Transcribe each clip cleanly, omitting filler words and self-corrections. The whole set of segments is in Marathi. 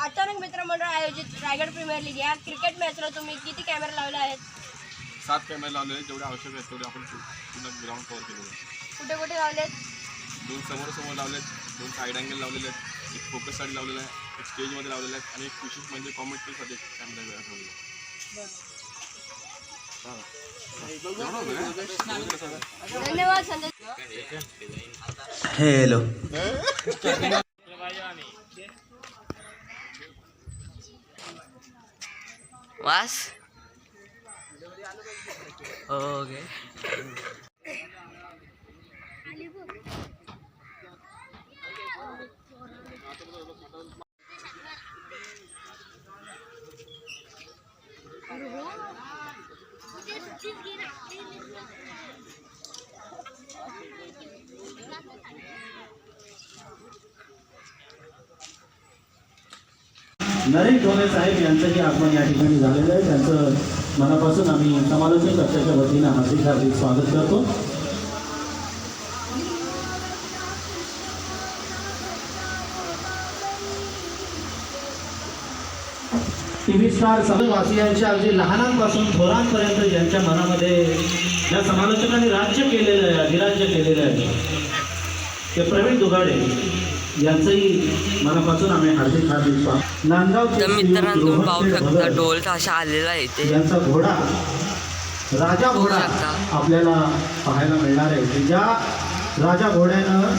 अचानक मित्रमंडळ आयोजित रायगड प्रीमियर लीग या क्रिकेट मॅचला तुम्ही किती कॅमेरे लावले आहेत? 7 कॅमेरे लावले आहेत. जेवढे आवश्यक आहेत तेवढे आपण पूर्ण ग्राउंड कव्हर केलेलं आहे. कुठे कुठे लावलेत? 2 समोर लावलेत, 2 साईड अँगल लावलेले आहेत, एक फोकस साईड लावलेला आहे, एक स्टेजमध्ये लावलेला आहे आणि एक विशेष म्हणजे कॉमेंट्रीसाठी कॅमेरा वेगळा ठेवलेला आहे. धन्यवाद संजय. हेलो वास ओके. नरेश ढोले साहेब यांचंही आगमन या ठिकाणी झालेलं आहे. त्यांचं मनापासून आम्ही समालोचक कक्षाच्या वतीनं हार्दिक हार्दिक स्वागत करतो. टीव्ही स्टार वासियांच्या अगदी लहानांपासून थोरांपर्यंत ज्यांच्या मनामध्ये या समालोचकांनी राज्य केलेलं आहे, अधिराज्य केलेलं आहे, ते प्रवीण दुगाडे यांचंही मनापासून आम्ही हार्दिक हार्दिक स्वागत. नांदगावचे मित्रांनो तुम्ही पाहू शकता ढोल ताशा आलेला आहे इथे. यांचा घोडा राजा घोडा आपल्याला पाहायला मिळणार आहे की ज्या राजा घोड्यानं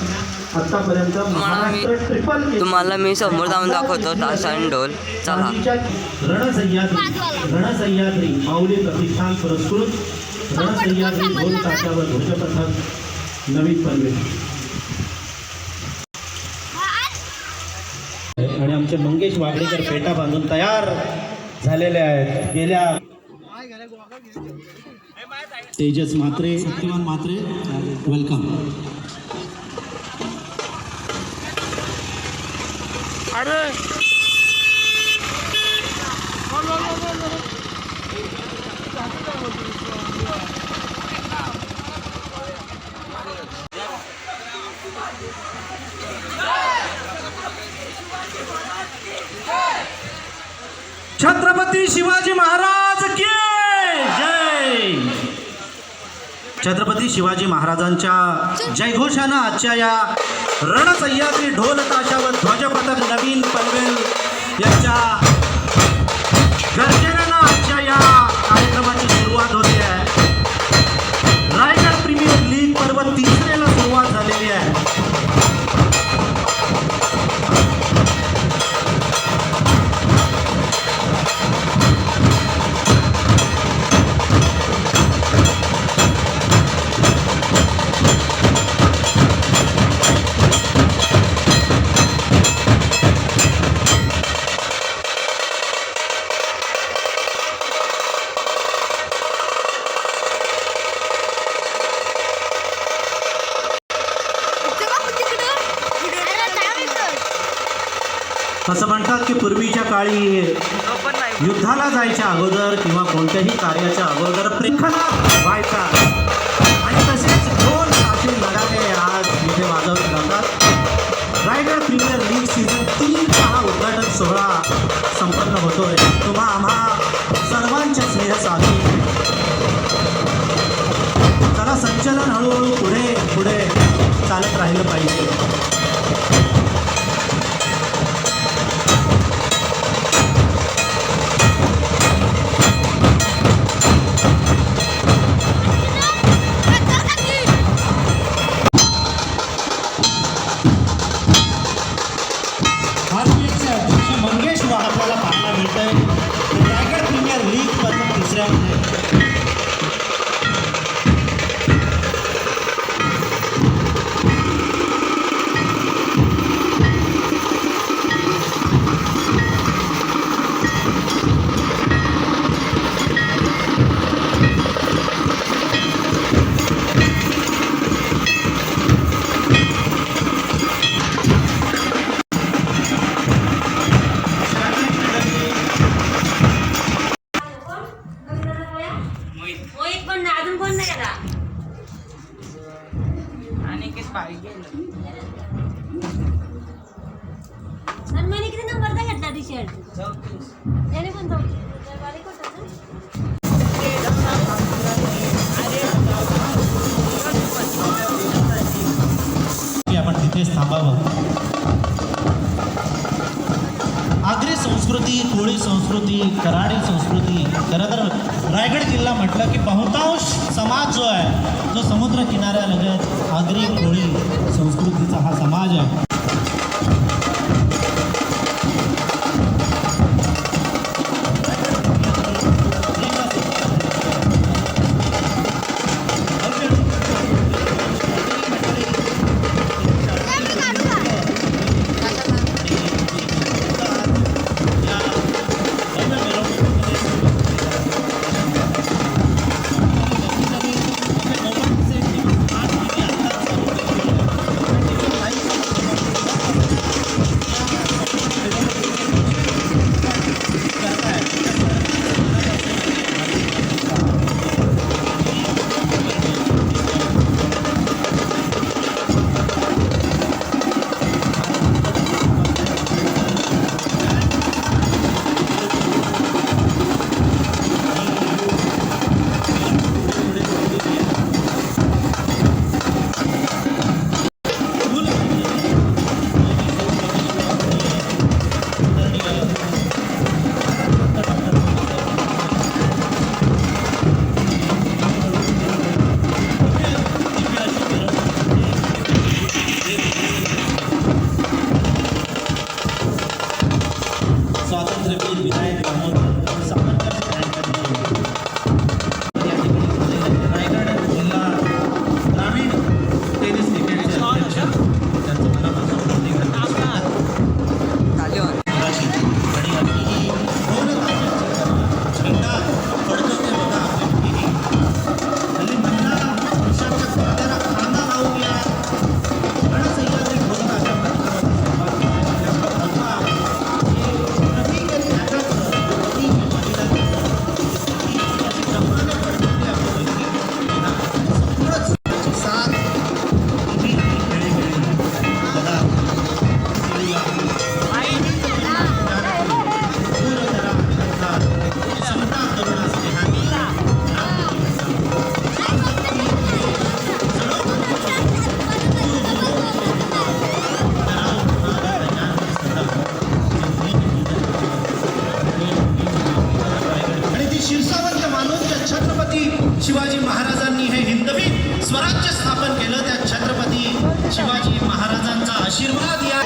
आतापर्यंत महाराष्ट्र ट्रिपल तुम्हाला मी समोर जाऊन दाखवतो ताशा आणि ढोल. चला. रणसह्याद्री माऊली प्रतिष्ठान पुरस्कृत रणसह्याद्री ढोल ताशावर ध्वजपथक नवीन पनवेल आणि आमचे मंगेश वागडेकर फेटा बांधून तयार झालेले आहेत. गेल्या तेजस म्हात्रे, शक्तिमान म्हात्रे, वेलकम. छत्रपती शिवाजी महाराज की जय. छत्रपती शिवाजी महाराजांच्या जयघोषानं आजच्या या रणसह्याद्री ढोल ताशावर ध्वजपथक नवीन पनवेल यांच्या गर्जनेनं आजच्या या कार्यक्रमाची सुरुवात होते आहे. रायगड प्रीमियर लीग पर्व 3ला सुरुवात झालेली आहे. असं म्हणतात की पूर्वीच्या काळी युद्धाला जायच्या अगोदर किंवा कोणत्याही कार्याच्या अगोदर प्रेखनात व्हायचा आणि तसेच ढोल ताशे नगारे आज इथे वाजवले जातात. रायगड प्रीमियर लीग सीझन 3चा हा उद्घाटन सोहळा संपन्न होतोय. तुम्हा आम्हा सर्वांच्या स्नेहसाथी त्याला संचलन हळूहळू पुढे पुढे चालत राहिलं पाहिजे. मंगेश आपल्याला पाहायला मिळतंय. रायगड प्रीमियर लीग पर्व 3ऱ्या आणि मला किती नंबरचा घेतला टी शर्ट त्याने पण जाऊ बारीक होता ना. की आपण तिथेच थांबावं. आगरी संस्कृती, कोळी संस्कृती, कराडी संस्कृती, खरं तर रायगड जिल्हा म्हटलं की बहुतांश समाज जो आहे जो समुद्र किनाऱ्यालगत आगरी कोळी संस्कृतीचा हा समाज आहे. स्वातंत्र्यवीर विनायक दामोदर सावरकर या ठिकाणी रायगड जिल्हा ग्रामीण टेनिस क्रिकेटचे अध्यक्ष त्यांचं मनापासून हार्दिक खाली होते. आणि आपली ही दोन तासाची झेंडा पडतो ते बघा आपली ही हल्ली महिला पुरुषांच्या स्पर्धेला खांदा लावून या गणसैन्याचे घोषणा शीर्षावंत मानून त्या छत्रपती शिवाजी महाराजांनी हे हिंदवी स्वराज्य स्थापन केलं. त्या छत्रपती शिवाजी महाराजांचा आशीर्वाद या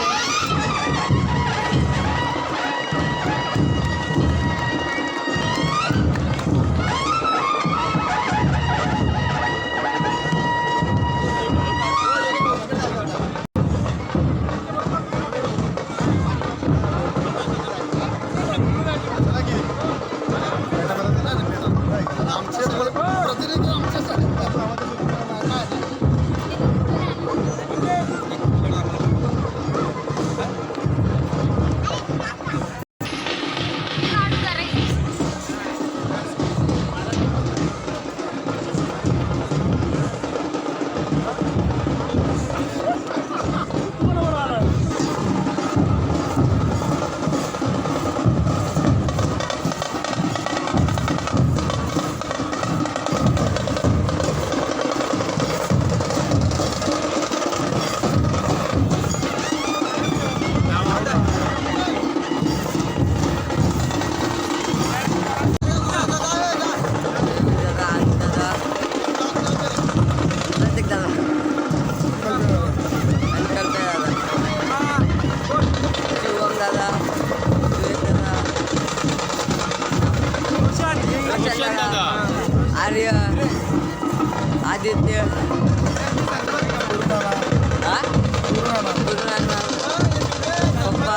आर्य आदित्य हा? गुरुनानक पप्पा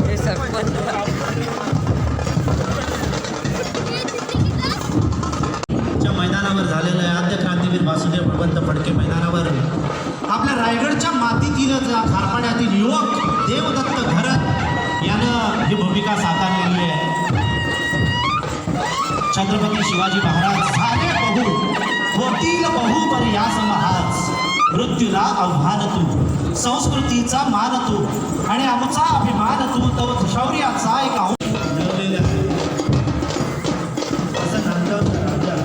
हे सरपंच मैदानावर झालेलं आहे. आद्य क्रांतीवीर वासुदेव भगवंत फडके मैदानावर आपल्या रायगडच्या मातीतील खारपाड्यातील युवक देवदत्त घरत यानं ही भूमिका साकारलेली आहे. छत्रपती शिवाजी महाराज झाले बहु होतील बहु पर यास महाज मृत्यूला आव्हान तू संस्कृतीचा मान तू आणि आमचा अभिमान तू तो शौर्याचा एक मिळवलेले आहे. असं नांदवचा राजा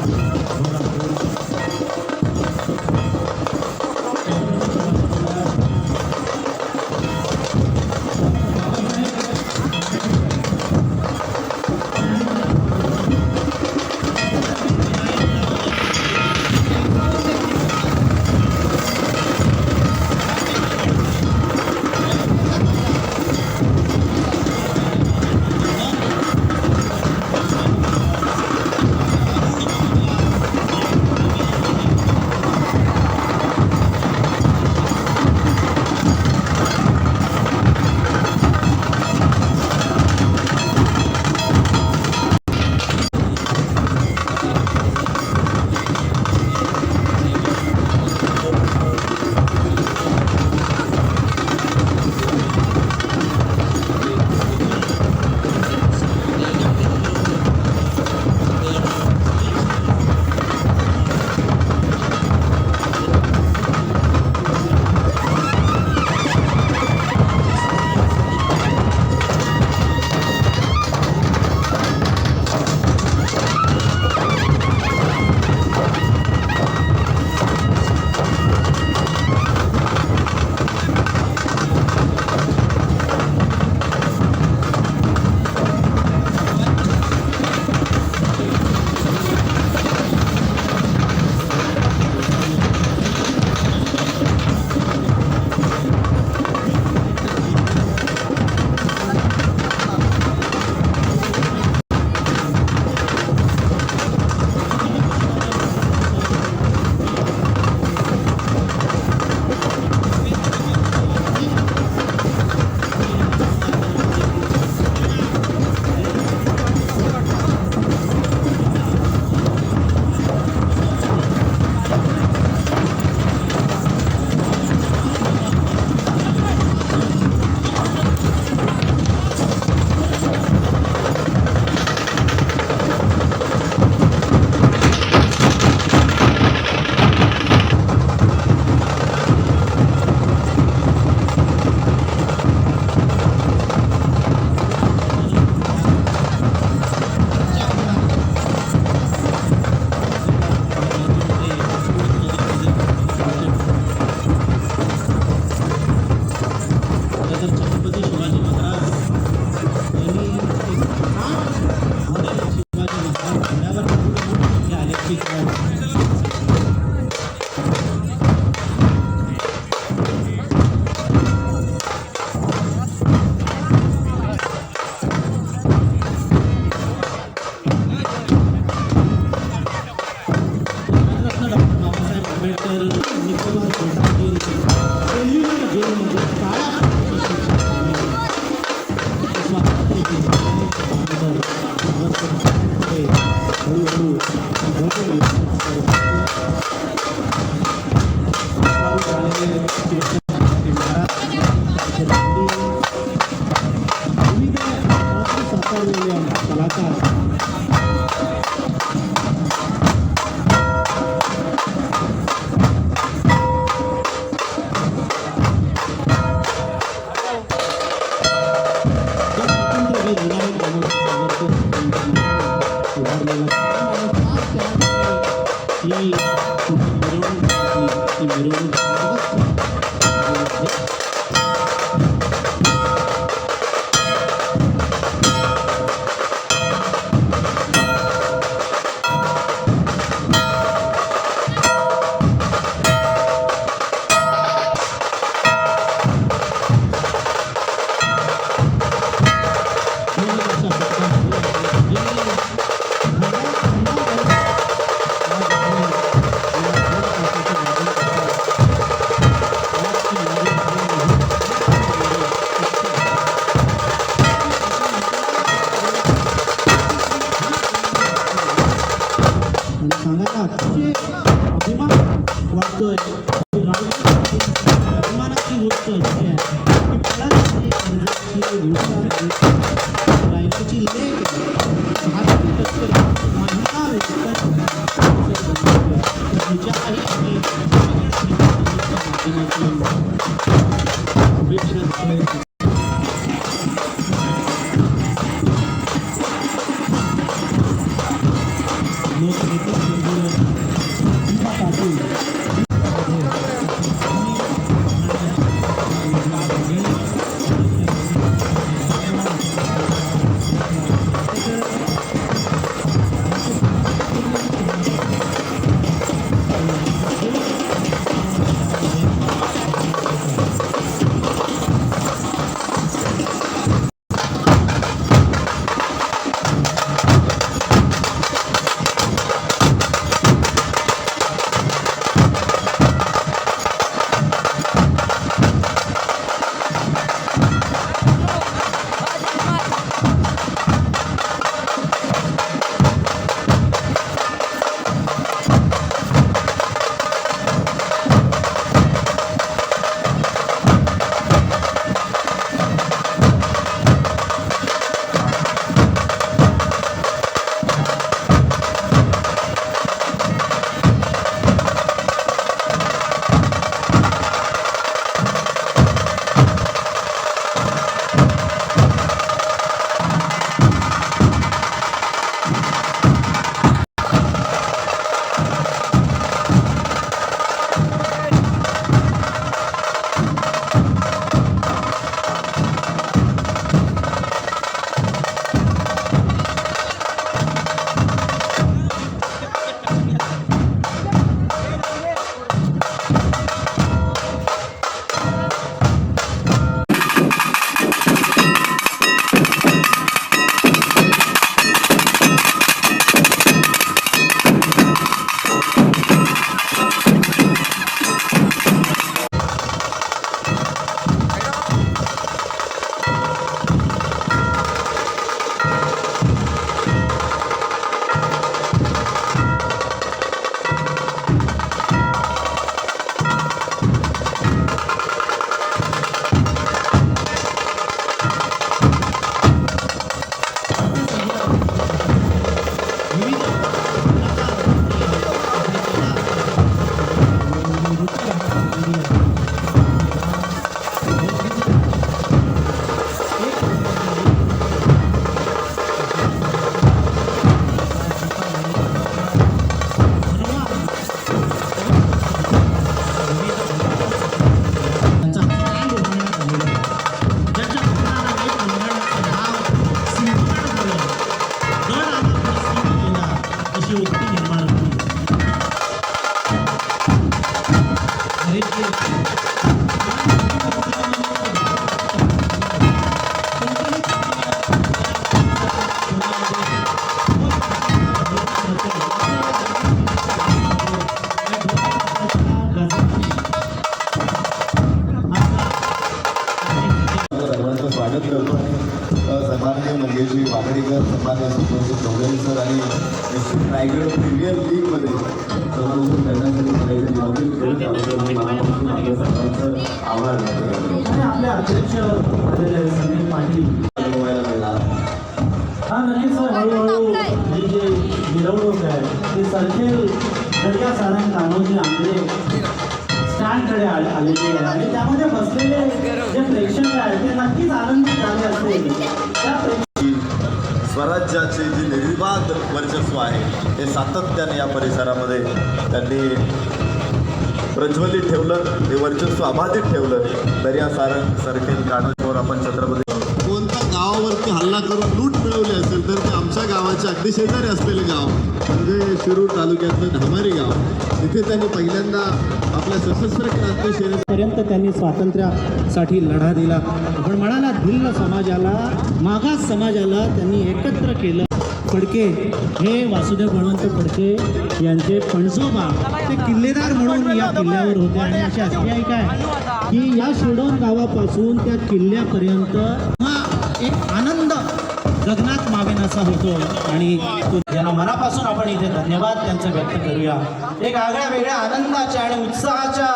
सन्माननीय मंगेशजी वाकडेकर, सन्माननीय सुब्रत चौधरी सर आणि रायगड प्रीमियर लीगमध्ये समालोचन करण्यासाठी मला इथे निमंत्रित केलं त्याबद्दल मी मनापासून आपल्या सर्वांचं आभार व्यक्त करतो. आणि आपले अध्यक्ष आलेले संदीप पाटील अनुभवायला मिळाला. हा नक्कीच सर, हळूहळू ही जी मिरवणूक आहे ती सरखेल दर्या सारंग कान्होजी आंग्रे स्टँडकडे आलेली आहे आणि त्यामध्ये बसलेले जे प्रेक्षक आहेत ते नक्कीच आनंदित झाले असतील. त्या स्वराज्याचे जे निर्विवाद वर्चस्व आहे हे सातत्याने या परिसरामध्ये त्यांनी प्रज्वलित ठेवलं, हे वर्चस्व अबाधित ठेवलं. दर्या सारंग सरखेल कान्होजीवर आपण छत्रपती कोणत्या गावावरती हल्ला करून लूट मिळवली असेल तर ते आमच्या गावाच्या अगदी शेजारी असलेले गाव म्हणजे शिरूर तालुक्यातलं धामारी गाव, तिथे त्यांनी पहिल्यांदा आपल्या सशस्त्र क्रांती पर्यंत त्यांनी स्वातंत्र्यासाठी लढा दिला. आपण म्हणाला भिल्ल समाजाला, मागास समाजाला त्यांनी एकत्र केलं. फडके हे वासुदेव बळवंत फडके यांचे पणजोबा ते किल्लेदार म्हणून या किल्ल्यावर होते आणि अशी आख्यायिका आहे की या शिरडोन गावापासून त्या किल्ल्यापर्यंत हा एक आनंद गगनात मावेन असा होतो आणि यांना मनापासून आपण इथे धन्यवाद त्यांचं व्यक्त करूया. एक आगळ्या वेगळ्या आनंदाच्या आणि उत्साहाच्या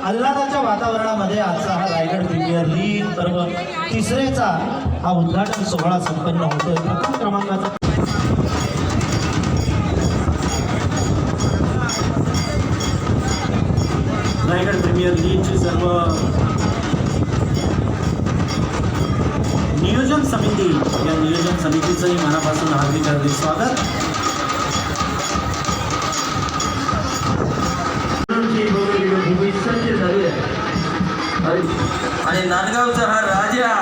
आल्हादाच्या वातावरणामध्ये आजचा हा रायगड प्रीमियर लीग पर्व तिसरेचा हा उद्घाटन सोहळा संपन्न होतोय. प्रथम क्रमांकाचा रायगड प्रीमियर लीगची सर्व नियोजन समिती, या नियोजन समितीचंही मनापासून हार्दिक स्वागत. आणि नांदगावचा हा राजा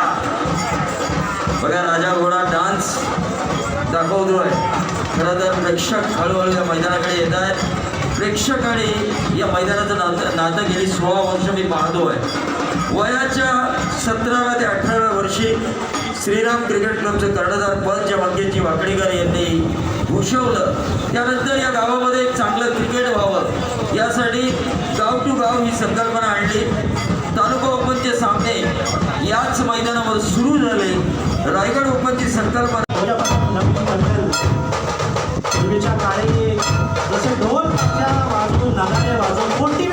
बघा, राजा घोडा डान्स दाखवतोय. खरं तर प्रेक्षक हळूहळू या मैदानाकडे येत आहेत. प्रेक्षक आणि या मैदानाचं नातं गेली 16 वर्ष मी पाहतोय. वयाच्या 17व्या ते 18व्या वर्षी श्रीराम क्रिकेट क्लबचं कर्णधार पद ज्या मंगेशजी वाकडेकर यांनी भूषवलं, त्यानंतर या गावामध्ये एक चांगलं क्रिकेट व्हावं यासाठी गाव टू गाव ही संकल्पना आणली. तालुका ओपनचे सामने याच मैदानावर सुरू झाले. रायगड ओपनची संकल्पना पूर्वीच्या काळी जसे ढोल वाजवून नगारे वाजवून कोणती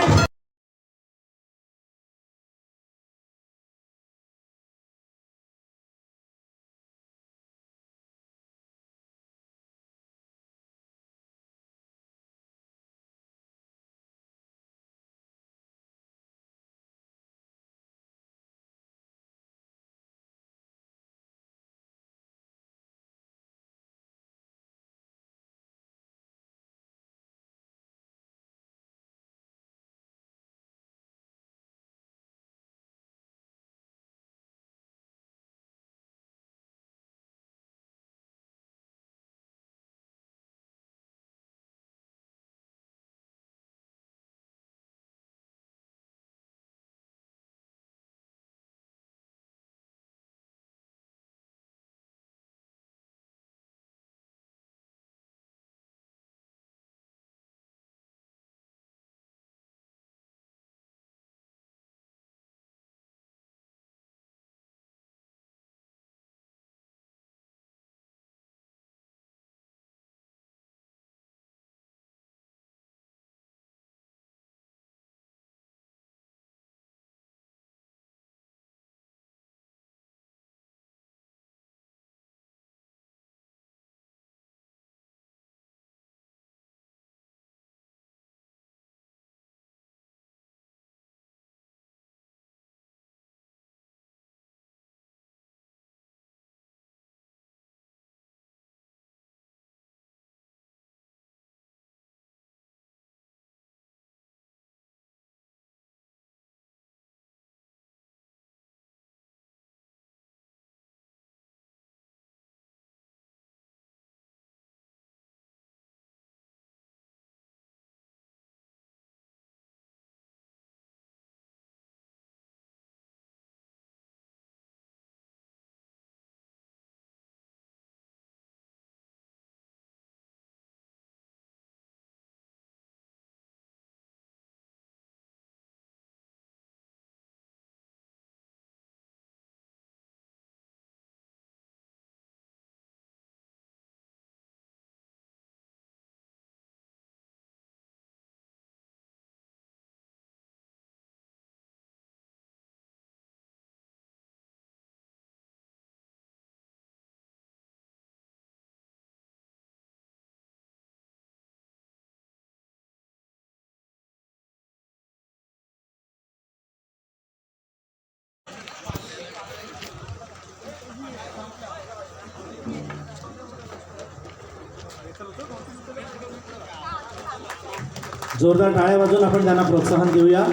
जोरदार टाळ्या वाजवून आपण त्यांना प्रोत्साहन देऊया.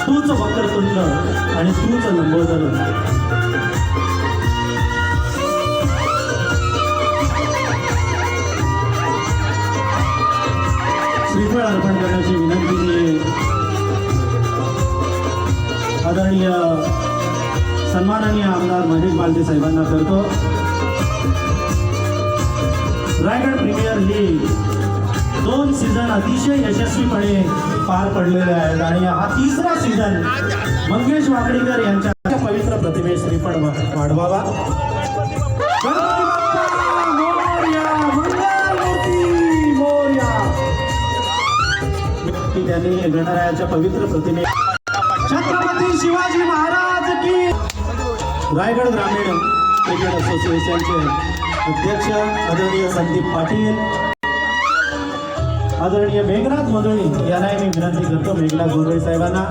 तूच वक्रतुंड आणि तूच लंबोदर. श्रीफळ अर्पण करण्याची विनंती मी आदरणीय सन्माननीय आमदार महेश बालते साहेबांना करतो. रायगड प्रीमियर लीग 2 सीझन अतिशय यशस्वीपणे पार पडलेले आहेत आणि हा 3रा सीझन मंगेश वाकडीकर यांच्या पवित्र प्रतिमेस श्रीफळ वाढवावा. गणपती बाप्पा मोरया, मंगलमूर्ती मोरया. त्यांनी गणरायाच्या पवित्र प्रतिमे छत्रपती शिवाजी महाराज की. रायगड ग्रामीण क्रिकेट असोसिएशनचे अध्यक्ष आदरणीय संदीप पाटील, आदरणीय मेघनाथ मदुळी यांना मी विनंती करतो, मेघनाथ गोंधळे साहेबांना,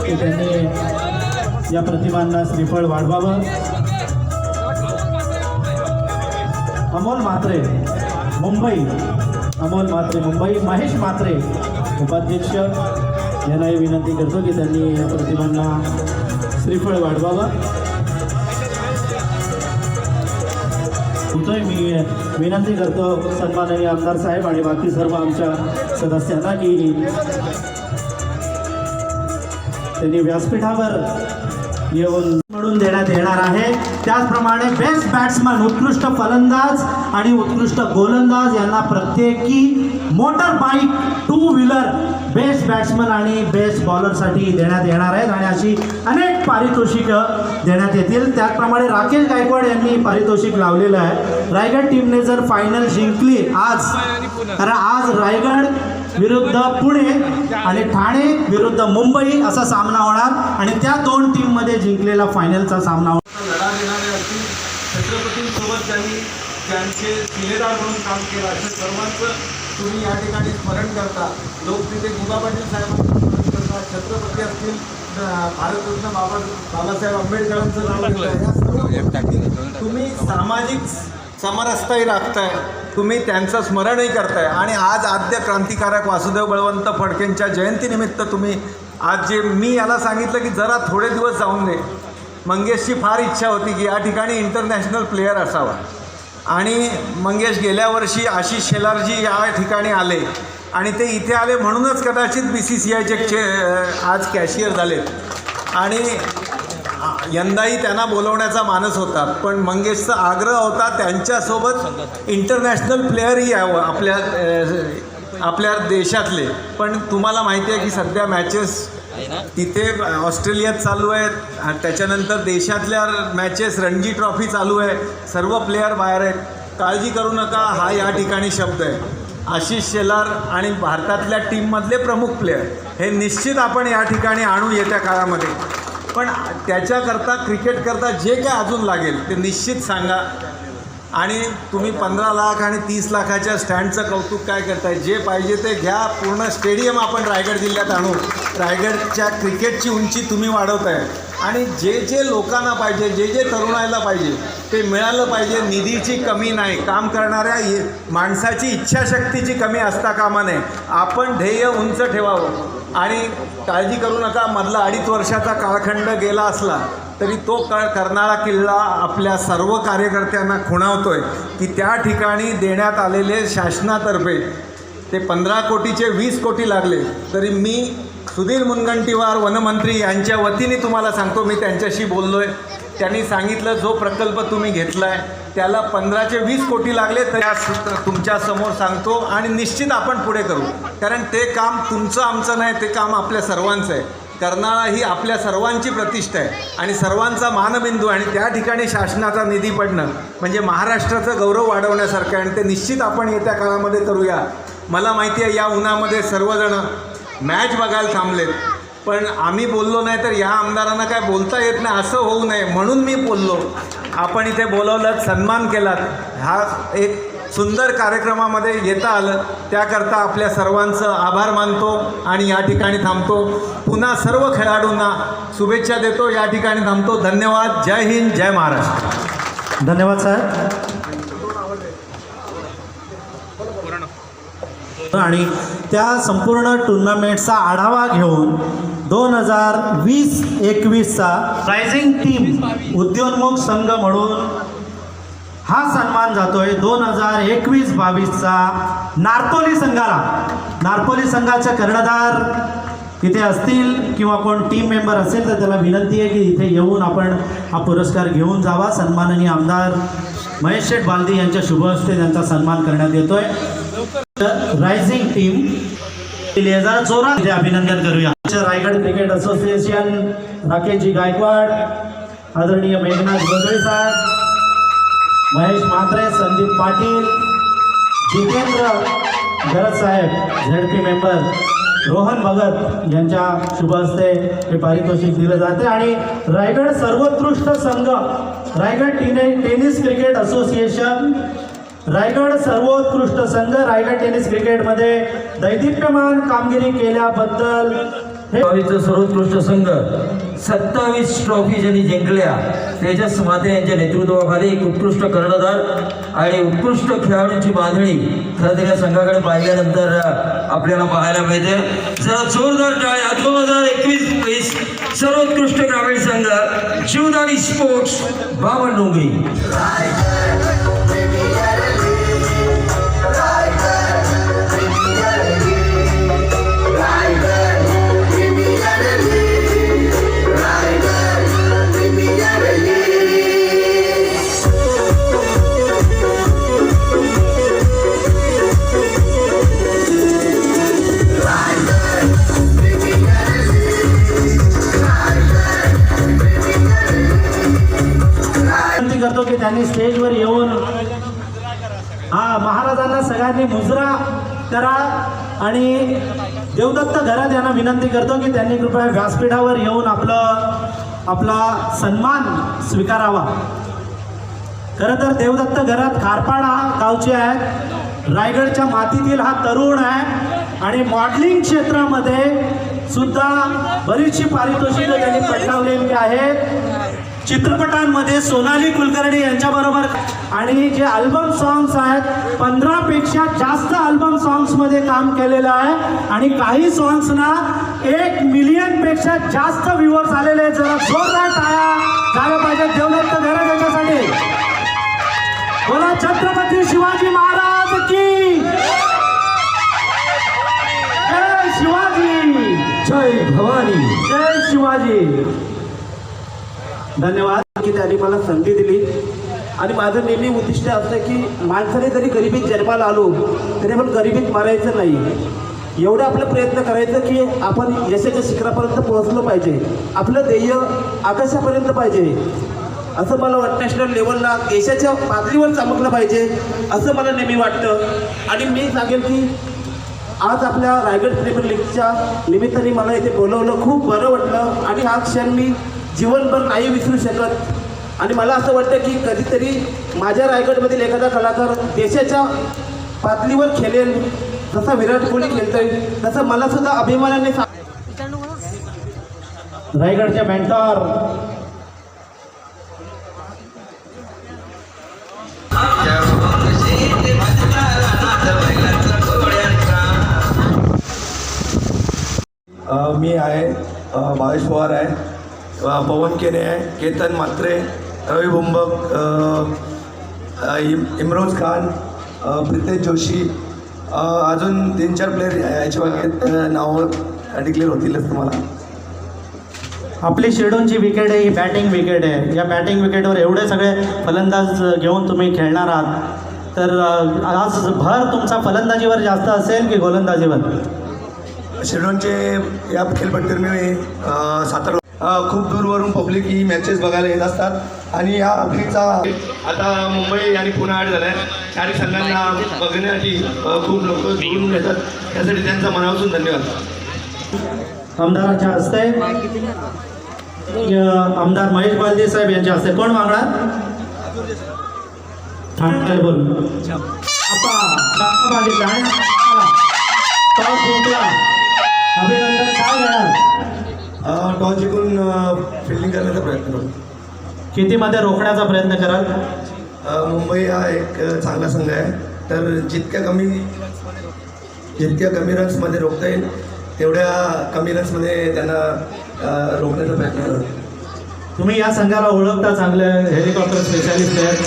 की त्यांनी या प्रतिमांना श्रीफळ वाढवावं. अमोल म्हात्रे मुंबई, महेश म्हात्रे उपाध्यक्ष यांनाही विनंती करतो की त्यांनी या प्रतिमांना श्रीफळ वाढवावं. मी विनंती करतो सन्माननीय आमदार साहेब आणि बाकी सर्व आमच्या सदस्यांना की त्यांनी व्यासपीठावर येऊन म्हणून देण्यात येणार आहे. त्याचप्रमाणे बेस्ट बॅट्समन, उत्कृष्ट फलंदाज आणि उत्कृष्ट गोलंदाज यांना प्रत्येकी motor bike, 2 wheeler best batsman आणि बेस्ट बॉलरसाठी देण्यात येणार आहेत आणि अशी अनेक पारितोषिकं देण्यात येतील. त्याचप्रमाणे राकेश गायकवाड यांनी पारितोषिक लावलेलं आहे. रायगड टीमने जर फायनल जिंकली आज, कारण आज रायगड विरुद्ध पुणे आणि ठाणे विरुद्ध मुंबई असा सामना होणार आणि त्या 2 टीममध्ये जिंकलेला फायनलचा सामना होणार. लढा देणारे असतील, छत्रपतींसोबत त्यांचे शिलेदार म्हणून काम केलं, अशा सर्वांचं तुम्ही या ठिकाणी स्मरण करता. लोकप्रिय गुबा पाटील साहेबांचं स्मरण करता, छत्रपती असतील, भारतरत्न बाबासाहेब आंबेडकरांचं नाव घेताय. तुम्ही सामाजिक समरसताही राखताय, तुम्ही त्यांचं स्मरणही करताय आणि आज आद्य क्रांतिकारक वासुदेव बळवंत फडकेंच्या जयंतीनिमित्त तुम्ही आज जे मी याला सांगितलं की जरा थोडे दिवस जाऊन दे. मंगेशची फार इच्छा होती की या ठिकाणी इंटरनॅशनल प्लेयर असावा आणि मंगेश गेल्या वर्षी आशिष शेलारजी या ठिकाणी आले आणि ते इथे आले म्हणूनच कदाचित BCCIचे आज कॅशियर झालेत आणि यंदाही त्यांना बोलवण्याचा मानस होता. पण मंगेशचा आग्रह होता त्यांच्यासोबत इंटरनॅशनल प्लेयरही यावं आपल्या देशातले. पण तुम्हाला माहिती आहे की सध्या मॅचेस तिथे ऑस्ट्रेलियात चालू आहेत, त्याच्यानंतर देशातल्या मॅचेस, रणजी ट्रॉफी चालू आहे, सर्व प्लेयर बाहेर आहेत. काळजी करू नका हा या ठिकाणी शब्द आहे. आशिष शेलार आणि भारतातल्या टीममधले प्रमुख प्लेयर हे निश्चित आपण या ठिकाणी आणू येत्या काळामध्ये. पण त्याच्याकरता क्रिकेटकरता जे काय अजून लागेल ते निश्चित सांगा. आणि तुम्ही 15 लाख आणि 30 लाखाच्या स्टँडचं कौतुक काय करताय, जे पाहिजे ते घ्या. पूर्ण स्टेडियम आपण रायगड जिल्ह्यात आणू. रायगडच्या क्रिकेटची उंची तुम्ही वाढवताय आणि जे जे लोकांना पाहिजे, जे जे तरुणाला पाहिजे ते मिळालं पाहिजे. निधीची कमी नाही, काम करणाऱ्या माणसाची इच्छाशक्तीची कमी असता कामा नये. आपण ध्येय उंच ठेवावं आणि काळजी करू नका. मधला 2.5 वर्षाचा कालखंड गेला असला तरी तो कर्नाळा किल्ला आपल्या सर्व कार्यकर्त्यांना खुणावतोय की त्या ठिकाणी देण्यात आलेले शासनातर्फे ते 15 कोटीचे 20 कोटी लागले. तरी मी सुधीर मुनगंटीवार वनमंत्री यांच्या वतीने तुम्हाला सांगतो, मी त्यांच्याशी बोललो आहे. त्यांनी सांगितलं जो प्रकल्प तुम्ही घेतला आहे त्याला 15चे 20 कोटी लागले तर तुमच्यासमोर सांगतो आणि निश्चित आपण पुढे करू. कारण ते काम तुमचं आमचं नाही, ते काम आपल्या सर्वांचं आहे. कर्नाळा ही आपल्या सर्वांची प्रतिष्ठा आहे आणि सर्वांचा मानबिंदू आणि त्या ठिकाणी शासनाचा निधी पडणं म्हणजे महाराष्ट्राचं गौरव वाढवण्यासारखं आहे आणि ते निश्चित आपण येत्या काळामध्ये करूया. मला माहिती आहे या उन्हामध्ये सर्वजण मॅच बघायला थांबलेत, पण आम्ही बोललो नाही तर या आमदारांना काय बोलता येत नाही असं होऊ नये म्हणून मी बोललो. आपण इथे बोलवलं, सन्मान केलात, हा एक सुंदर कार्यक्रमामध्ये येता आलं त्याकरता आपल्या सर्वांचं आभार मानतो आणि या ठिकाणी थांबतो. पुन्हा सर्व खेळाडूंना शुभेच्छा देतो. या ठिकाणी थांबतो. धन्यवाद. जय हिंद, जय महाराष्ट्र. धन्यवाद साहेब. आणि त्या संपूर्ण टुर्नामेंटचा आढावा घेऊन 2020-21चा रायझिंग टीम उद्योन्मुख संघ म्हणून हा सन्मान जातोय. 2021-22चा नारपोली संघाला, नारपोली संघाचे कर्णधार इथे असतील किंवा कोण टीम मेंबर असेल तर त्याला विनंती आहे की इथे येऊन आपण हा पुरस्कार घेऊन जावा. सन्माननीय आमदार महेश शेठ बालदी यांच्या शुभ हस्ते त्यांचा सन्मान करण्यात येतोय. रायझिंग टीम जरा जोरात इथे अभिनंदन करूया. रायगड क्रिकेट असोसिएशन, राकेशजी गायकवाड, आदरणीय मेघनाथ गोगळे साहेब, महेश म्हात्रे, संदीप पाटील, जितेंद्र गरज साहेब झेडपी मेंबर, रोहन भगत यांच्या शुभ हस्ते हे पारितोषिक दिलं जाते. आणि रायगड सर्वोत्कृष्ट संघ, Raigad tennis cricket association, Raigad सर्वोत्कृष्ट संघ, रायगड टेनिस क्रिकेटमध्ये दैदिप्यमान कामगिरी केल्याबद्दल बावीसचा सर्वोत्कृष्ट संघ 27 ट्रॉफी ज्यांनी जिंकल्या, तेजस माते यांच्या नेतृत्वाखाली एक उत्कृष्ट कर्णधार आणि उत्कृष्ट खेळाडूंची बांधणी खरं तर या संघाकडे पाहिल्यानंतर आपल्याला पाहायला मिळते. जरा जोरदार टाळ्या. 2021 सर्वोत्कृष्ट ग्रामीण संघ जीवदानी स्पोर्ट्स बावनडोंगरी. करतो की त्यांनी स्टेजवर येऊन महाराजांना सगळ्यांनी मुजरा करा. आणि देवदत्त घरात यांना विनंती करतो की त्यांनी कृपया व्यासपीठावर येऊन आपला सन्मान स्वीकारावा. खरं तर देवदत्त घरात खारपाडा गावचे आहेत, रायगडच्या मातीतील हा तरुण आहे आणि मॉडेलिंग क्षेत्रामध्ये सुद्धा बरीचशी पारितोषिकं त्यांनी पटकावलेली आहेत. चित्रपटांमध्ये सोनाली कुलकर्णी यांच्याबरोबर आणि जे अल्बम सॉंग्स आहेत 15 पेक्षा जास्त अल्बम सॉंग्समध्ये काम केलेलं आहे. आणि काही सॉंग्सना 1 मिलियन पेक्षा जास्त व्ह्यूअर्स आलेले आहेत. जरा जोरदार टाळ्या झाल्या पाहिजे देवदत्त घरात याच्यासाठी. बोला छत्रपती शिवाजी महाराज की जय. शिवाजी जय भवानी. जय शिवाजी. धन्यवाद की त्यांनी मला संधी दिली. आणि माझं नेहमी उद्दिष्ट असतं की माणसाने जरी गरिबीत जन्माला आलो तरी आपण गरिबीत मारायचं नाही. एवढं आपलं प्रयत्न करायचं की आपण यशाच्या शिखरापर्यंत पोहोचलो पाहिजे, आपलं ध्येय आकाशापर्यंत पाहिजे. असं मला वाटतं. नॅशनल लेवलला देशाच्या पातळीवर चमकलं पाहिजे असं मला नेहमी वाटतं. आणि मी सांगेल की आज आपल्या रायगड प्रीमियर लीगच्या निमित्ताने मला इथे बोलवलं, खूप बरं वाटलं. आणि हा क्षण मी जीवनभर नाही विसरू शकत. आणि मला असं वाटतं की कधीतरी माझ्या रायगडमधील एखादा कलाकार देशाच्या पातळीवर खेळेल, जसा विराट कोहली खेळतोय तसं मला सुद्धा अभिमानाने रायगडच्या मेंटॉर मी आहे, भावेश पवार आहे, पवन केने आहे, केतन म्हात्रे, रवी बुंबक, इम्रोज खान, प्रितेश जोशी, अजून 3-4 प्लेयर याच्या बाबतीत नावं डिक्लेअर होतीलच तुम्हाला. आपली शिरडूनची विकेट आहे ही बॅटिंग विकेट आहे. या बॅटिंग विकेटवर एवढे सगळे फलंदाज घेऊन तुम्ही खेळणार आहात, तर आज भर तुमचा फलंदाजीवर जास्त असेल की गोलंदाजीवर? शिरडूनचे या खेळपट्टीवर मी सातारा खूप दूरवरून पब्लिक ही मॅचेस बघायला येत असतात. आणि या पब्लिकचा आता मुंबई आणि पुणे ॲड झाला आहे, चारही संघांना बघण्यासाठी खूप लोक दूरून येतात. त्यासाठी त्यांचा मनापासून धन्यवाद. आमदारांच्या हस्ते आमदार महेश बालदी साहेब यांच्या हस्ते कोण मागणार? बोल अभिनंदन. काय घेणार? टॉस जिंकून फिल्डिंग करण्याचा प्रयत्न करू. कितीमध्ये रोखण्याचा प्रयत्न कराल? मुंबई हा एक चांगला संघ आहे, तर जितक्या कमी रन्समध्ये रोखता येईल तेवढ्या कमी रन्समध्ये त्यांना रोखण्याचा प्रयत्न करू. तुम्ही या संघाला ओळखता चांगलं, हेलिकॉप्टर स्पेशालिस्ट आहेत,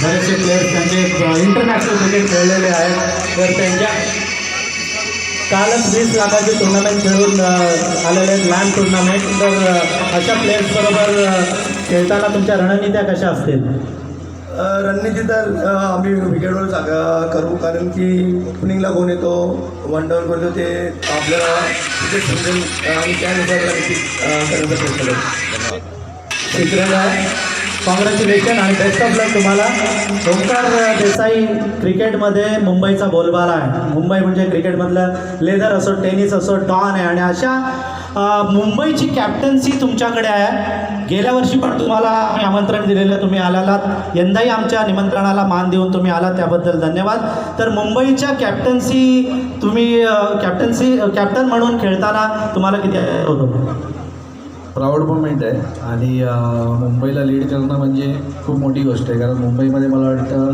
बरेचसे प्लेयर्स त्यांचे इंटरनॅशनल क्रिकेट खेळलेले आहेत. तर त्यांच्या कालच 20 लाखाची टुर्नामेंट खेळून आलेले आहेत, लॅन टुर्नामेंट. तर अशा प्लेयर्सबरोबर खेळताना तुमच्या रणनीत्या कशा असतील? रणनीती तर आम्ही विकेटवर करू, कारण की ओपनिंगला कोण येतो, वन डाऊन करतो ते आपल्याला तिथे समजेल आणि त्यानुसार रणनीती करण्याचा प्रयत्न करू. कॉंग्रॅच्युलेशन आणि बेस्ट ऑफ लक तुम्हाला. ओंकार देसाई क्रिकेटमध्ये मुंबईचा बोलबाला आहे. मुंबई म्हणजे क्रिकेटमधलं लेदर असो, टेनिस असो, डॉन आहे. आणि अशा मुंबईची कॅप्टन्सी तुमच्याकडे आहे. गेल्या वर्षी पण तुम्हाला आम्ही आमंत्रण दिलेलं, तुम्ही आलात. यंदाही आमच्या निमंत्रणाला मान देऊन तुम्ही आलात, त्याबद्दल धन्यवाद. तर मुंबईच्या तुम्ही कॅप्टन म्हणून खेळताना तुम्हाला किती होतो? प्राऊड मोमेंट आहे आणि मुंबईला लीड करणं म्हणजे खूप मोठी गोष्ट आहे, कारण मुंबईमध्ये मला वाटतं